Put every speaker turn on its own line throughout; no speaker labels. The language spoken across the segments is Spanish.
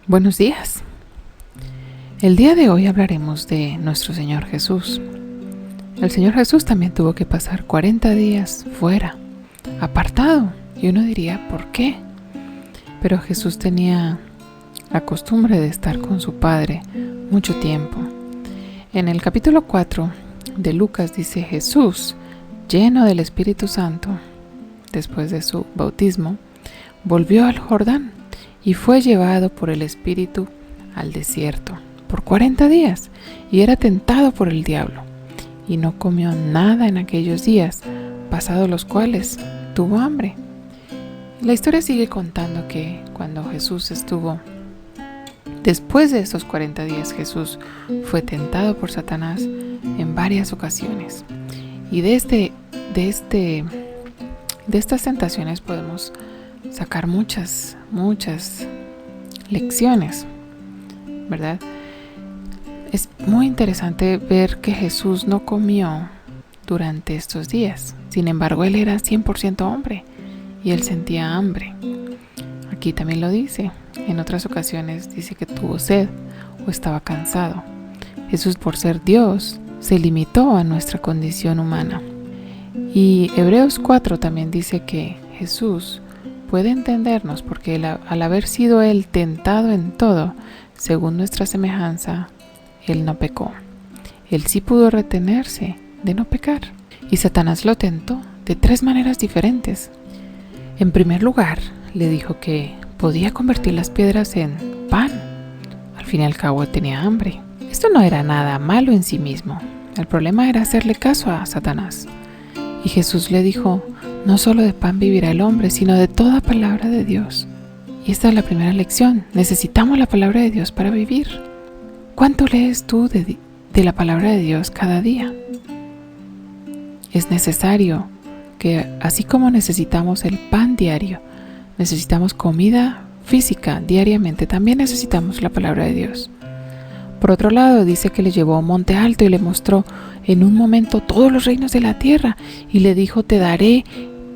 Buenos días. El día de hoy hablaremos de nuestro Señor Jesús. El Señor Jesús también tuvo que pasar 40 días fuera, apartado. Y uno diría, ¿por qué? Pero Jesús tenía la costumbre de estar con su Padre mucho tiempo. En el capítulo 4 de Lucas dice: Jesús, lleno del Espíritu Santo, después de su bautismo, volvió al Jordán y fue llevado por el Espíritu al desierto por 40 días y era tentado por el diablo. Y no comió nada en aquellos días, pasados los cuales tuvo hambre. La historia sigue contando que cuando Jesús estuvo, después de estos 40 días, Jesús fue tentado por Satanás en varias ocasiones. Y de estas tentaciones podemos sacar muchas lecciones, ¿verdad? Es muy interesante ver que Jesús no comió durante estos días. Sin embargo, él era 100% hombre y él sentía hambre. Aquí también lo dice. En otras ocasiones dice que tuvo sed o estaba cansado. Jesús, por ser Dios, se limitó a nuestra condición humana. Y Hebreos 4 también dice que Jesús puede entendernos porque al haber sido él tentado en todo, según nuestra semejanza, él no pecó. Él sí pudo retenerse de no pecar. Y Satanás lo tentó de 3 maneras diferentes. En primer lugar, le dijo que podía convertir las piedras en pan. Al fin y al cabo tenía hambre. Esto no era nada malo en sí mismo. El problema era hacerle caso a Satanás. Y Jesús le dijo: no solo de pan vivirá el hombre, sino de toda palabra de Dios. Y esta es la primera lección. Necesitamos la palabra de Dios para vivir. ¿Cuánto lees tú de la palabra de Dios cada día? Es necesario que, así como necesitamos el pan diario, necesitamos comida física diariamente, también necesitamos la palabra de Dios. Por otro lado, dice que le llevó a un monte alto y le mostró en un momento todos los reinos de la tierra y le dijo: te daré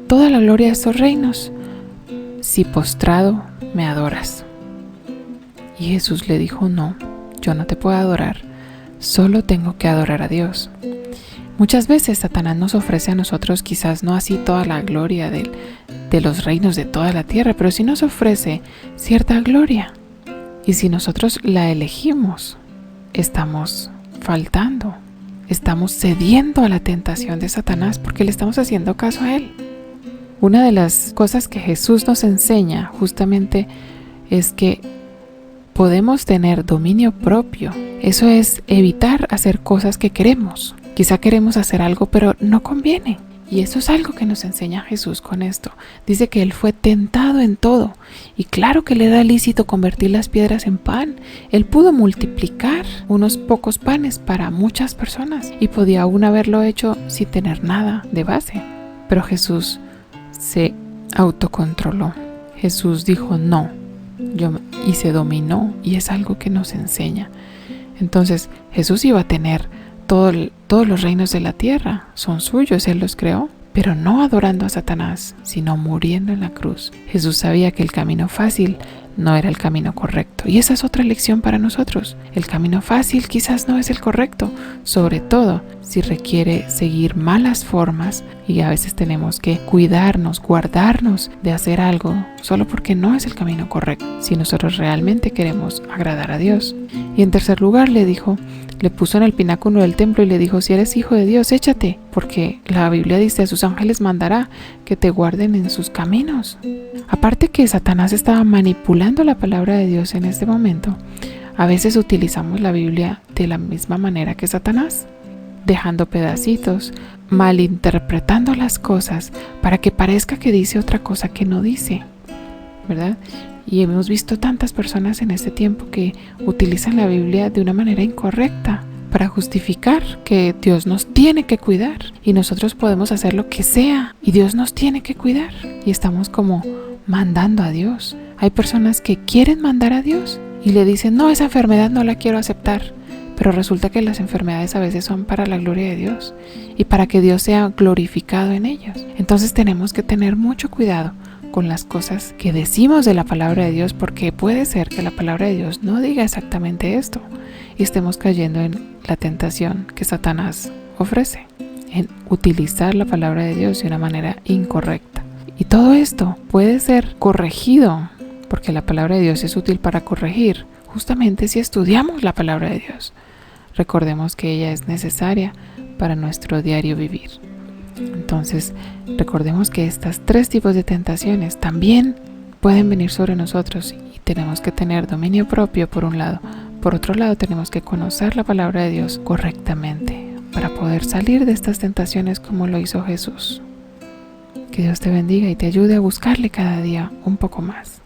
toda la gloria de estos reinos si postrado me adoras. Y Jesús le dijo: no, yo no te puedo adorar, solo tengo que adorar a Dios. Muchas veces Satanás nos ofrece a nosotros, quizás no así toda la gloria de los reinos de toda la tierra, pero sí nos ofrece cierta gloria. Y si nosotros la elegimos, estamos faltando, estamos cediendo a la tentación de Satanás porque le estamos haciendo caso a él. Una de las cosas que Jesús nos enseña justamente es que podemos tener dominio propio. Eso es evitar hacer cosas que queremos. Quizá queremos hacer algo, pero no conviene. Y eso es algo que nos enseña Jesús con esto. Dice que él fue tentado en todo. Y claro que le era lícito convertir las piedras en pan. Él pudo multiplicar unos pocos panes para muchas personas. Y podía aún haberlo hecho sin tener nada de base. Pero Jesús se autocontroló. Jesús dijo no. Y se dominó. Y es algo que nos enseña. Entonces Jesús iba a tener todos los reinos de la tierra, son suyos, él los creó, pero no adorando a Satanás, sino muriendo en la cruz. Jesús sabía que el camino fácil no era el camino correcto. Y esa es otra lección para nosotros. El camino fácil quizás no es el correcto, sobre todo si requiere seguir malas formas, y a veces tenemos que cuidarnos, guardarnos de hacer algo solo porque no es el camino correcto, si nosotros realmente queremos agradar a Dios. Y en tercer lugar le puso en el pináculo del templo y le dijo: si eres hijo de Dios, échate, porque la Biblia dice: a sus ángeles mandará que te guarden en sus caminos. Aparte que Satanás estaba manipulando la palabra de Dios en este momento, a veces utilizamos la Biblia de la misma manera que Satanás, dejando pedacitos, malinterpretando las cosas para que parezca que dice otra cosa que no dice, ¿verdad? Y hemos visto tantas personas en este tiempo que utilizan la Biblia de una manera incorrecta para justificar que Dios nos tiene que cuidar y nosotros podemos hacer lo que sea y Dios nos tiene que cuidar, y estamos como mandando a Dios. Hay personas que quieren mandar a Dios y le dicen: no, esa enfermedad no la quiero aceptar, pero resulta que las enfermedades a veces son para la gloria de Dios y para que Dios sea glorificado en ellos. Entonces tenemos que tener mucho cuidado con las cosas que decimos de la palabra de Dios, porque puede ser que la palabra de Dios no diga exactamente esto y estemos cayendo en la tentación que Satanás ofrece, en utilizar la palabra de Dios de una manera incorrecta. Y todo esto puede ser corregido, porque la palabra de Dios es útil para corregir, justamente si estudiamos la palabra de Dios. Recordemos que ella es necesaria para nuestro diario vivir. Entonces, recordemos que estos 3 tipos de tentaciones también pueden venir sobre nosotros y tenemos que tener dominio propio por un lado. Por otro lado, tenemos que conocer la palabra de Dios correctamente para poder salir de estas tentaciones como lo hizo Jesús. Que Dios te bendiga y te ayude a buscarle cada día un poco más.